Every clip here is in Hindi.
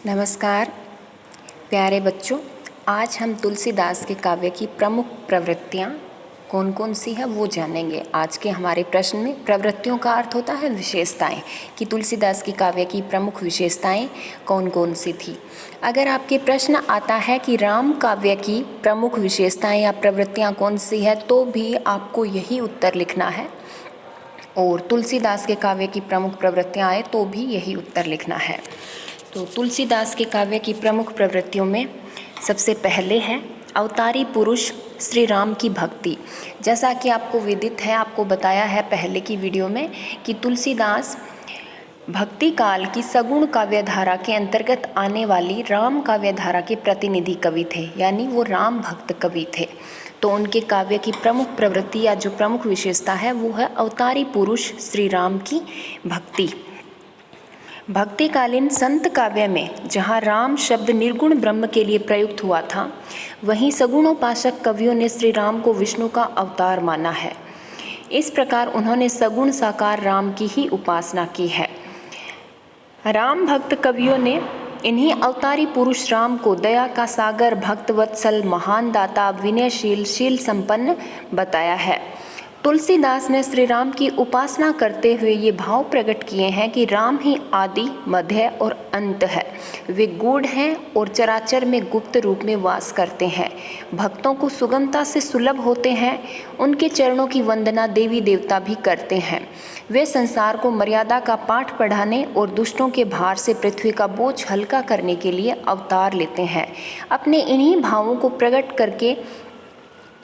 नमस्कार प्यारे बच्चों, आज हम तुलसीदास के काव्य की प्रमुख प्रवृत्तियाँ कौन कौन सी है वो जानेंगे। आज के हमारे प्रश्न में प्रवृत्तियों का अर्थ होता है विशेषताएं, कि तुलसीदास की काव्य की प्रमुख विशेषताएं कौन कौन सी थी। अगर आपके प्रश्न आता है कि राम काव्य की प्रमुख विशेषताएं या प्रवृत्तियाँ कौन सी है, तो भी आपको यही उत्तर लिखना है, और तुलसीदास के काव्य की प्रमुख प्रवृत्तियाँ आए तो भी यही उत्तर लिखना है। तो तुलसीदास के काव्य की प्रमुख प्रवृत्तियों में सबसे पहले है अवतारी पुरुष श्री राम की भक्ति। जैसा कि आपको विदित है, आपको बताया है पहले की वीडियो में कि तुलसीदास भक्ति काल की सगुण काव्यधारा के अंतर्गत आने वाली राम काव्यधारा के प्रतिनिधि कवि थे, यानी वो राम भक्त कवि थे। तो उनके काव्य की प्रमुख प्रवृत्ति या जो प्रमुख विशेषता है वो है अवतारी पुरुष श्री राम की भक्ति। भक्तिकालीन संत काव्य में जहाँ राम शब्द निर्गुण ब्रह्म के लिए प्रयुक्त हुआ था, वहीं सगुणोपासक कवियों ने श्री राम को विष्णु का अवतार माना है। इस प्रकार उन्होंने सगुण साकार राम की ही उपासना की है। राम भक्त कवियों ने इन्हीं अवतारी पुरुष राम को दया का सागर, भक्त वत्सल, महान दाता, विनयशील, शील संपन्न बताया है। तुलसीदास ने श्री राम की उपासना करते हुए ये भाव प्रकट किए हैं कि राम ही आदि, मध्य और अंत है। वे गूढ़ हैं और चराचर में गुप्त रूप में वास करते हैं। भक्तों को सुगमता से सुलभ होते हैं। उनके चरणों की वंदना देवी देवता भी करते हैं। वे संसार को मर्यादा का पाठ पढ़ाने और दुष्टों के भार से पृथ्वी का बोझ हल्का करने के लिए अवतार लेते हैं। अपने इन्हीं भावों को प्रकट करके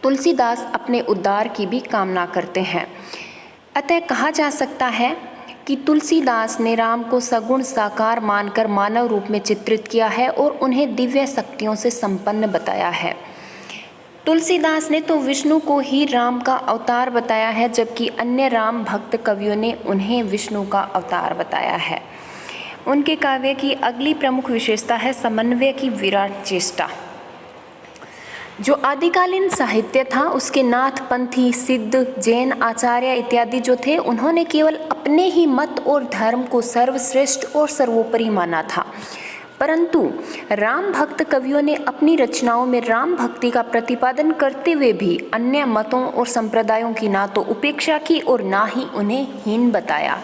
तुलसीदास अपने उद्धार की भी कामना करते हैं। अतः कहा जा सकता है कि तुलसीदास ने राम को सगुण साकार मानकर मानव रूप में चित्रित किया है और उन्हें दिव्य शक्तियों से संपन्न बताया है। तुलसीदास ने तो विष्णु को ही राम का अवतार बताया है, जबकि अन्य राम भक्त कवियों ने उन्हें विष्णु का अवतार बताया है। उनके काव्य की अगली प्रमुख विशेषता है समन्वय की विराट चेष्टा। जो आदिकालीन साहित्य था उसके नाथ, पंथी, सिद्ध, जैन आचार्य इत्यादि जो थे, उन्होंने केवल अपने ही मत और धर्म को सर्वश्रेष्ठ और सर्वोपरि माना था। परंतु राम भक्त कवियों ने अपनी रचनाओं में राम भक्ति का प्रतिपादन करते हुए भी अन्य मतों और संप्रदायों की ना तो उपेक्षा की और ना ही उन्हें हीन बताया।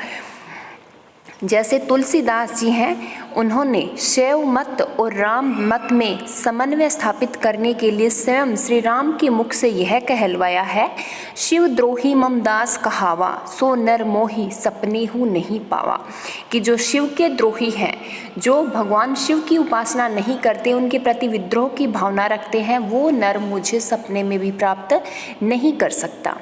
जैसे तुलसीदास जी हैं, उन्होंने शैव मत और राम मत में समन्वय स्थापित करने के लिए स्वयं श्री राम के मुख से यह कहलवाया है, शिव द्रोही मम दास कहावा, सो नर मोही सपने हूँ नहीं पावा। कि जो शिव के द्रोही हैं, जो भगवान शिव की उपासना नहीं करते, उनके प्रति विद्रोह की भावना रखते हैं, वो नर मुझे सपने में भी प्राप्त नहीं कर सकता।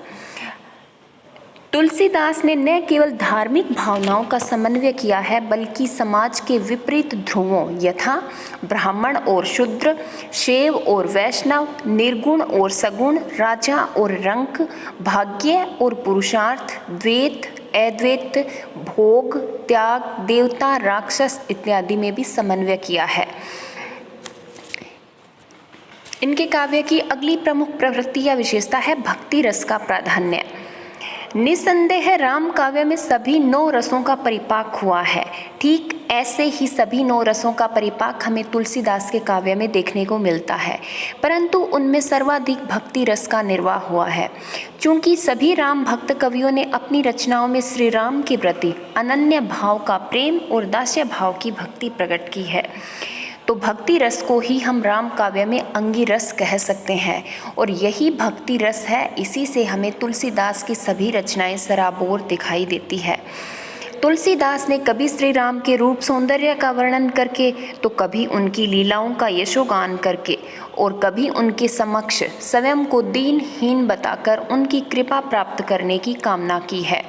तुलसीदास ने न केवल धार्मिक भावनाओं का समन्वय किया है, बल्कि समाज के विपरीत ध्रुवों यथा ब्राह्मण और शूद्र, शैव और वैष्णव, निर्गुण और सगुण, राजा और रंक, भाग्य और पुरुषार्थ, द्वैत, अद्वैत, भोग, त्याग, देवता, राक्षस इत्यादि में भी समन्वय किया है। इनके काव्य की अगली प्रमुख प्रवृत्ति या विशेषता है भक्ति रस का प्राधान्य। निसंदेह राम काव्य में सभी 9 रसों का परिपाक हुआ है। ठीक ऐसे ही सभी 9 रसों का परिपाक हमें तुलसीदास के काव्य में देखने को मिलता है, परंतु उनमें सर्वाधिक भक्ति रस का निर्वाह हुआ है। चूँकि सभी राम भक्त कवियों ने अपनी रचनाओं में श्री राम के प्रति अनन्य भाव का प्रेम और दास्य भाव की भक्ति प्रकट की है, तो भक्ति रस को ही हम राम काव्य में अंगी रस कह सकते हैं, और यही भक्ति रस है। इसी से हमें तुलसीदास की सभी रचनाएं सराबोर दिखाई देती है। तुलसीदास ने कभी श्री राम के रूप सौंदर्य का वर्णन करके, तो कभी उनकी लीलाओं का यशोगान करके, और कभी उनके समक्ष स्वयं को दीनहीन बताकर उनकी कृपा प्राप्त करने की कामना की है।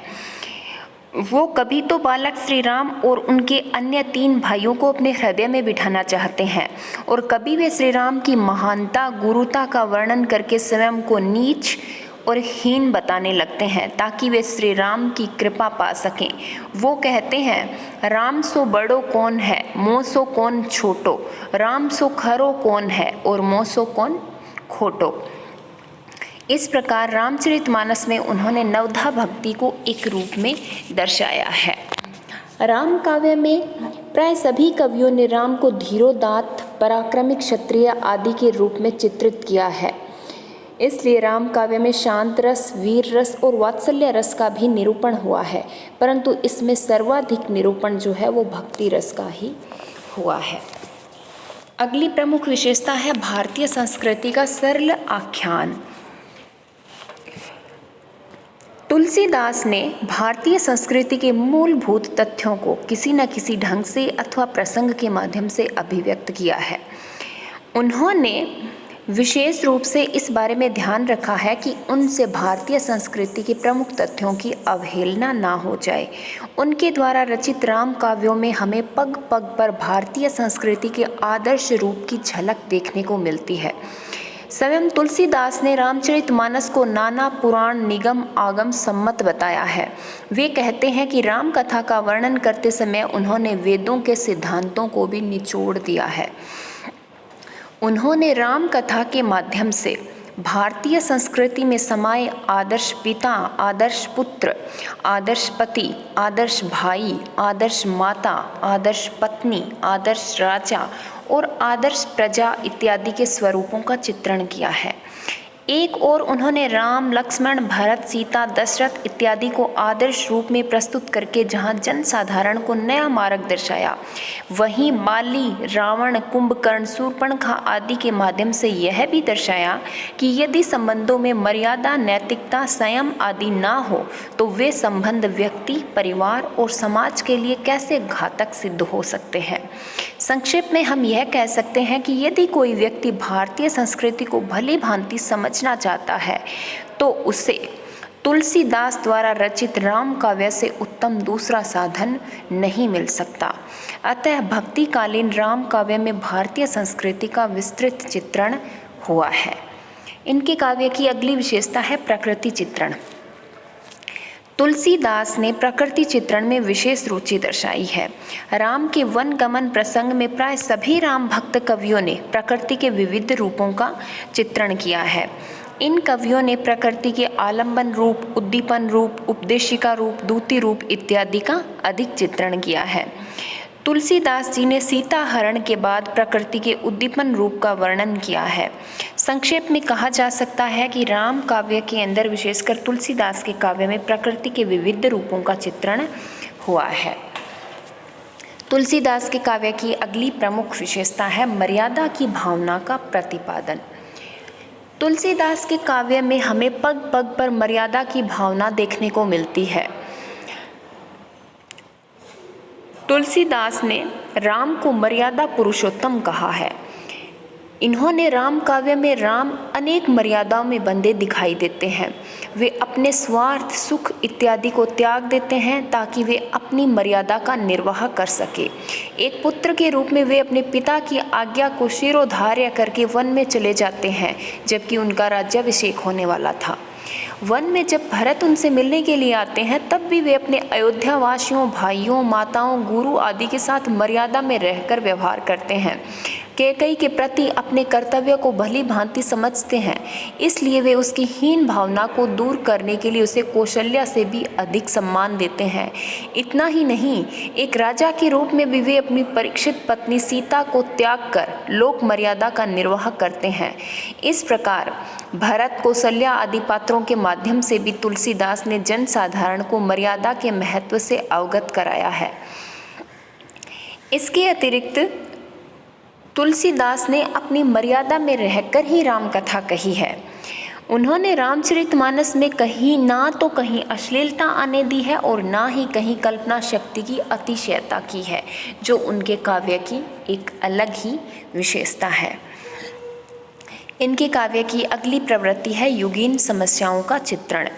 वो कभी तो बालक श्री राम और उनके अन्य 3 भाइयों को अपने हृदय में बिठाना चाहते हैं, और कभी वे श्री राम की महानता, गुरुता का वर्णन करके स्वयं को नीच और हीन बताने लगते हैं, ताकि वे श्री राम की कृपा पा सकें। वो कहते हैं, राम सो बड़ो कौन है, मोह सो कौन छोटो, राम सो खरो कौन है और मोह सो कौन खोटो। इस प्रकार रामचरितमानस में उन्होंने नवधा भक्ति को एक रूप में दर्शाया है। राम काव्य में प्राय सभी कवियों ने राम को धीरोदात्त, पराक्रमी क्षत्रिय आदि के रूप में चित्रित किया है। इसलिए राम काव्य में शांत रस, वीर रस और वात्सल्य रस का भी निरूपण हुआ है, परंतु इसमें सर्वाधिक निरूपण जो है वो भक्ति रस का ही हुआ है। अगली प्रमुख विशेषता है भारतीय संस्कृति का सरल आख्यान। तुलसीदास ने भारतीय संस्कृति के मूलभूत तथ्यों को किसी न किसी ढंग से अथवा प्रसंग के माध्यम से अभिव्यक्त किया है। उन्होंने विशेष रूप से इस बारे में ध्यान रखा है कि उनसे भारतीय संस्कृति के प्रमुख तथ्यों की अवहेलना ना हो जाए। उनके द्वारा रचित राम काव्यों में हमें पग पग पर भारतीय संस्कृति के आदर्श रूप की झलक देखने को मिलती है। स्वयं तुलसीदास ने रामचरितमानस को नाना पुराण निगम आगम सम्मत बताया है। वे कहते हैं कि राम कथा का वर्णन करते समय उन्होंने वेदों के सिद्धांतों को भी निचोड़ दिया है। उन्होंने राम कथा के माध्यम से भारतीय संस्कृति में समाये आदर्श पिता, आदर्श पुत्र, आदर्श पति, आदर्श भाई, आदर्श माता, आदर्श पत्नी, आदर्श राजा और आदर्श प्रजा इत्यादि के स्वरूपों का चित्रण किया है। एक और उन्होंने राम, लक्ष्मण, भरत, सीता, दशरथ इत्यादि को आदर्श रूप में प्रस्तुत करके जहाँ जन साधारण को नया मार्ग दर्शाया, वहीं बाली, रावण, कुंभकर्ण, शूर्पणखा आदि के माध्यम से यह भी दर्शाया कि यदि संबंधों में मर्यादा, नैतिकता, संयम आदि ना हो तो वे संबंध व्यक्ति, परिवार और समाज के लिए कैसे घातक सिद्ध हो सकते हैं। संक्षेप में हम यह कह सकते हैं कि यदि कोई व्यक्ति भारतीय संस्कृति को भली भांति समझना चाहता है तो उसे तुलसीदास द्वारा रचित राम काव्य से उत्तम दूसरा साधन नहीं मिल सकता। अतः भक्तिकालीन राम काव्य में भारतीय संस्कृति का विस्तृत चित्रण हुआ है। इनके काव्य की अगली विशेषता है प्रकृति चित्रण। तुलसीदास ने प्रकृति चित्रण में विशेष रुचि दर्शाई है। राम के वन गमन प्रसंग में प्राय सभी राम भक्त कवियों ने प्रकृति के विविध रूपों का चित्रण किया है। इन कवियों ने प्रकृति के आलंबन रूप, उद्दीपन रूप, उपदेशिका रूप, दूती रूप इत्यादि का अधिक चित्रण किया है। तुलसीदास जी ने सीता हरण के बाद प्रकृति के उद्दीपन रूप का वर्णन किया है। संक्षेप में कहा जा सकता है कि राम काव्य के अंदर विशेषकर तुलसीदास के काव्य में प्रकृति के विविध रूपों का चित्रण हुआ है। तुलसीदास के काव्य की अगली प्रमुख विशेषता है मर्यादा की भावना का प्रतिपादन। तुलसीदास के काव्य में हमें पग पग पर मर्यादा की भावना देखने को मिलती है। तुलसीदास ने राम को मर्यादा पुरुषोत्तम कहा है। इन्होंने राम काव्य में राम अनेक मर्यादाओं में बंधे दिखाई देते हैं। वे अपने स्वार्थ, सुख इत्यादि को त्याग देते हैं ताकि वे अपनी मर्यादा का निर्वाह कर सके। एक पुत्र के रूप में वे अपने पिता की आज्ञा को शिरोधार्य करके वन में चले जाते हैं, जबकि उनका राज्याभिषेक होने वाला था। वन में जब भरत उनसे मिलने के लिए आते हैं तब भी वे अपने अयोध्यावासियों, भाइयों, माताओं, गुरु आदि के साथ मर्यादा में रहकर व्यवहार करते हैं। कैकेयी के प्रति अपने कर्तव्य को भली भांति समझते हैं, इसलिए वे उसकी हीन भावना को दूर करने के लिए उसे कौशल्या से भी अधिक सम्मान देते हैं। इतना ही नहीं, एक राजा के रूप में भी वे अपनी परीक्षित पत्नी सीता को त्याग कर लोक मर्यादा का निर्वाह करते हैं। इस प्रकार भरत, कौशल्या आदि पात्रों के माध्यम से भी तुलसीदास ने जन साधारण को मर्यादा के महत्व से अवगत कराया है। इसके अतिरिक्त तुलसीदास ने अपनी मर्यादा में रहकर ही राम कथा कही है। उन्होंने रामचरितमानस में कहीं ना तो कहीं अश्लीलता आने दी है और ना ही कहीं कल्पना शक्ति की अतिशयता की है, जो उनके काव्य की एक अलग ही विशेषता है। इनके काव्य की अगली प्रवृत्ति है युगीन समस्याओं का चित्रण।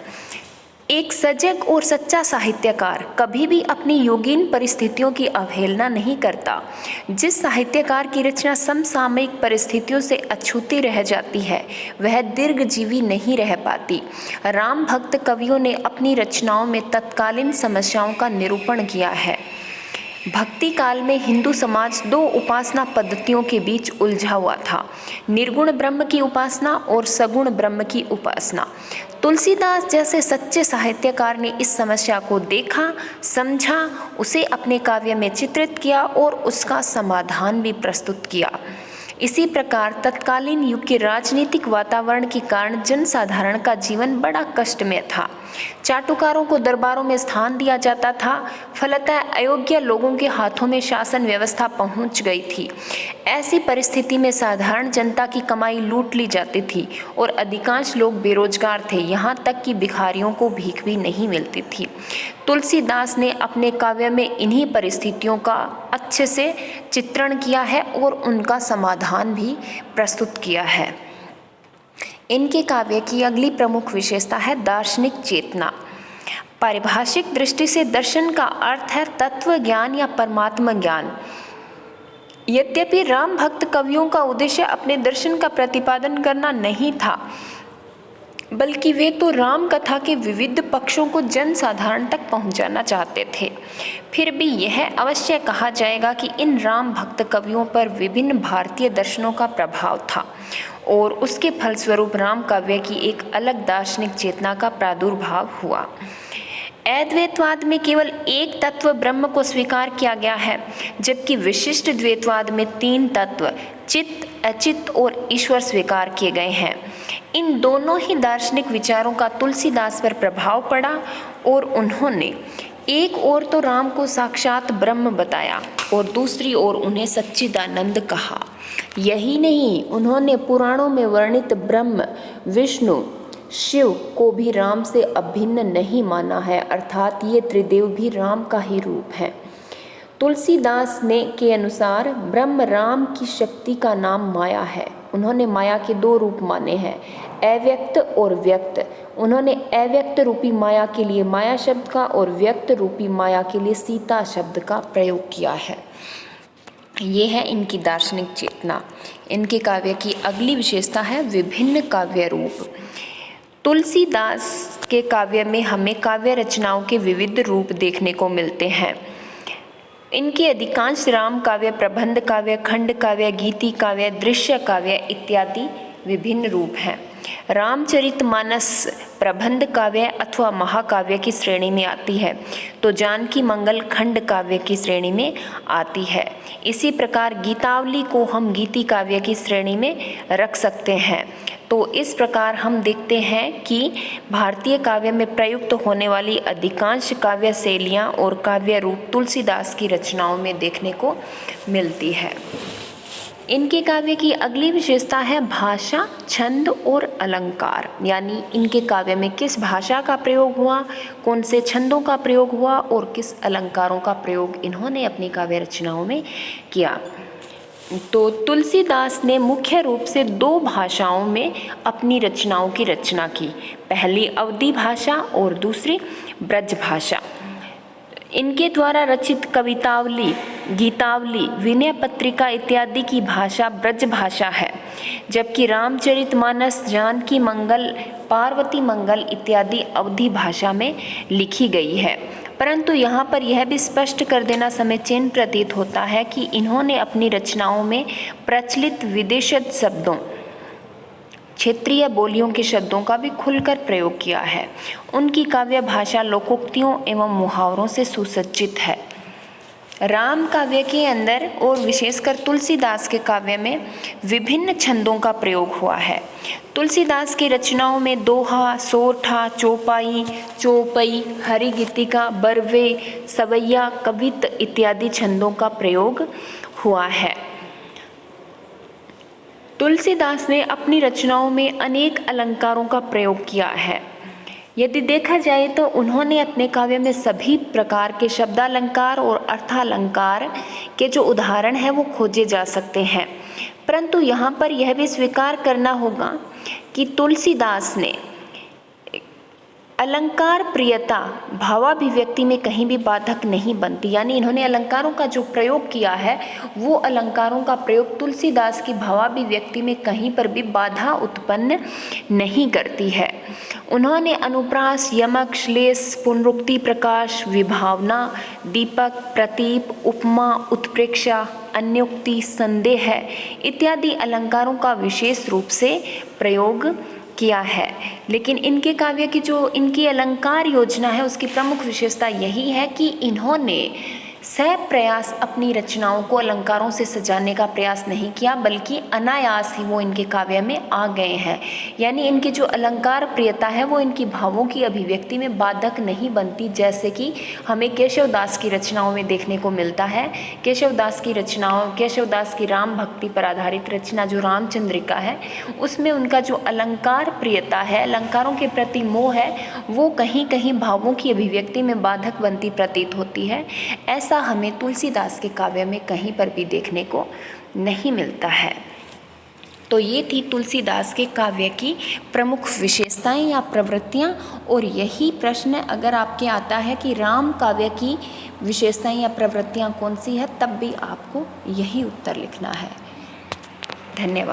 एक सजग और सच्चा साहित्यकार कभी भी अपनी योगीन परिस्थितियों की अवहेलना नहीं करता। जिस साहित्यकार की रचना समसामयिक परिस्थितियों से अछूती रह जाती है वह दीर्घजीवी नहीं रह पाती। राम भक्त कवियों ने अपनी रचनाओं में तत्कालीन समस्याओं का निरूपण किया है। भक्ति काल में हिंदू समाज दो उपासना पद्धतियों के बीच उलझा हुआ था, निर्गुण ब्रह्म की उपासना और सगुण ब्रह्म की उपासना। तुलसीदास जैसे सच्चे साहित्यकार ने इस समस्या को देखा, समझा, उसे अपने काव्य में चित्रित किया और उसका समाधान भी प्रस्तुत किया। इसी प्रकार तत्कालीन युग के राजनीतिक वातावरण के कारण जनसाधारण का जीवन बड़ा कष्टमय था। चाटुकारों को दरबारों में स्थान दिया जाता था, फलतः अयोग्य लोगों के हाथों में शासन व्यवस्था पहुंच गई थी। ऐसी परिस्थिति में साधारण जनता की कमाई लूट ली जाती थी और अधिकांश लोग बेरोजगार थे, यहाँ तक कि भिखारियों को भीख भी नहीं मिलती थी। तुलसीदास ने अपने काव्य में इन्हीं परिस्थितियों का अच्छे से चित्रण किया है और उनका समाधान भी प्रस्तुत किया है। इनके काव्य की अगली प्रमुख विशेषता है दार्शनिक चेतना। पारिभाषिक दृष्टि से दर्शन का अर्थ है तत्व ज्ञान या परमात्मा ज्ञान। यद्यपि राम भक्त कवियों का उद्देश्य अपने दर्शन का प्रतिपादन करना नहीं था, बल्कि वे तो राम कथा के विविध पक्षों को जन साधारण तक पहुंचाना चाहते थे। फिर भी यह अवश्य कहा जाएगा कि इन राम भक्त कवियों पर विभिन्न भारतीय दर्शनों का प्रभाव था और उसके फलस्वरूप राम काव्य की एक अलग दार्शनिक चेतना का प्रादुर्भाव हुआ। अद्वैतवाद में केवल एक तत्व ब्रह्म को स्वीकार किया गया है, जबकि विशिष्ट द्वैतवाद में तीन तत्व चित्त, अचित्त और ईश्वर स्वीकार किए गए हैं। इन दोनों ही दार्शनिक विचारों का तुलसीदास पर प्रभाव पड़ा और उन्होंने एक ओर तो राम को साक्षात ब्रह्म बताया और दूसरी ओर उन्हें सच्चिदानंद कहा। यही नहीं, उन्होंने पुराणों में वर्णित ब्रह्म, विष्णु, शिव को भी राम से अभिन्न नहीं माना है, अर्थात ये त्रिदेव भी राम का ही रूप है। तुलसीदास ने के अनुसार ब्रह्म राम की शक्ति का नाम माया है। उन्होंने माया के दो रूप माने हैं, अव्यक्त और व्यक्त। उन्होंने अव्यक्त रूपी माया के लिए माया शब्द का और व्यक्त रूपी माया के लिए सीता शब्द का प्रयोग किया है। ये है इनकी दार्शनिक चेतना। इनके काव्य की अगली विशेषता है विभिन्न काव्य रूप। तुलसीदास के काव्य में हमें काव्य रचनाओं के विविध रूप देखने को मिलते हैं। इनके अधिकांश राम काव्य, प्रबंध काव्य, खंड काव्य, गीति काव्य, दृश्य काव्य इत्यादि विभिन्न रूप हैं। रामचरितमानस प्रबंध काव्य अथवा महाकाव्य की श्रेणी में आती है, तो जानकी मंगल खंड काव्य की श्रेणी में आती है। इसी प्रकार गीतावली को हम गीति काव्य की श्रेणी में रख सकते हैं। तो इस प्रकार हम देखते हैं कि भारतीय काव्य में प्रयुक्त होने वाली अधिकांश काव्य शैलियाँ और काव्य रूप तुलसीदास की रचनाओं में देखने को मिलती है। इनके काव्य की अगली विशेषता है भाषा, छंद और अलंकार, यानी इनके काव्य में किस भाषा का प्रयोग हुआ, कौन से छंदों का प्रयोग हुआ और किस अलंकारों का प्रयोग इन्होंने अपनी काव्य रचनाओं में किया। तो तुलसीदास ने मुख्य रूप से दो भाषाओं में अपनी रचनाओं की रचना की, पहली अवधी भाषा और दूसरी ब्रज भाषा। इनके द्वारा रचित कवितावली, गीतावली, विनय पत्रिका इत्यादि की भाषा ब्रज भाषा है, जबकि रामचरितमानस, जानकी मंगल, पार्वती मंगल इत्यादि अवधी भाषा में लिखी गई है। परंतु यहाँ पर यह भी स्पष्ट कर देना समीचीन प्रतीत होता है कि इन्होंने अपनी रचनाओं में प्रचलित विदेशज शब्दों, क्षेत्रीय बोलियों के शब्दों का भी खुलकर प्रयोग किया है। उनकी काव्य भाषा लोकोक्तियों एवं मुहावरों से सुसज्जित है। राम काव्य के अंदर और विशेषकर तुलसीदास के काव्य में विभिन्न छंदों का प्रयोग हुआ है। तुलसीदास की रचनाओं में दोहा, सोरठा, चौपाई, चौपई, हरिगीतिका, बरवे, सवैया, कवित इत्यादि छंदों का प्रयोग हुआ है। तुलसीदास ने अपनी रचनाओं में अनेक अलंकारों का प्रयोग किया है। यदि देखा जाए तो उन्होंने अपने काव्य में सभी प्रकार के शब्दालंकार और अर्थालंकार के जो उदाहरण हैं वो खोजे जा सकते हैं। परंतु यहाँ पर यह भी स्वीकार करना होगा कि तुलसीदास ने अलंकार प्रियता भावाभिव्यक्ति में कहीं भी बाधक नहीं बनती, यानी इन्होंने अलंकारों का जो प्रयोग किया है वो अलंकारों का प्रयोग तुलसीदास की भावाभिव्यक्ति में कहीं पर भी बाधा उत्पन्न नहीं करती है। उन्होंने अनुप्रास, यमक, श्लेष, पुनरुक्ति, प्रकाश, विभावना, दीपक, प्रतीप, उपमा, उत्प्रेक्षा, अन्योक्ति, संदेह इत्यादि अलंकारों का विशेष रूप से प्रयोग किया है। लेकिन इनके काव्य की जो इनकी अलंकार योजना है उसकी प्रमुख विशेषता यही है कि इन्होंने प्रयास अपनी रचनाओं को अलंकारों से सजाने का प्रयास नहीं किया, बल्कि अनायास ही वो इनके काव्य में आ गए हैं। यानी इनकी जो अलंकार प्रियता है वो इनकी भावों की अभिव्यक्ति में बाधक नहीं बनती, जैसे कि हमें केशवदास की रचनाओं में देखने को मिलता है। केशवदास की राम भक्ति पर आधारित रचना जो रामचंद्रिका है उसमें उनका जो अलंकार प्रियता है, अलंकारों के प्रति मोह है, वो कहीं कहीं भावों की अभिव्यक्ति में बाधक बनती प्रतीत होती है। ऐसा हमें तुलसीदास के काव्य में कहीं पर भी देखने को नहीं मिलता है। तो ये थी तुलसीदास के काव्य की प्रमुख विशेषताएं या प्रवृत्तियां। और यही प्रश्न अगर आपके आता है कि राम काव्य की विशेषताएं या प्रवृत्तियां कौन सी है, तब भी आपको यही उत्तर लिखना है। धन्यवाद।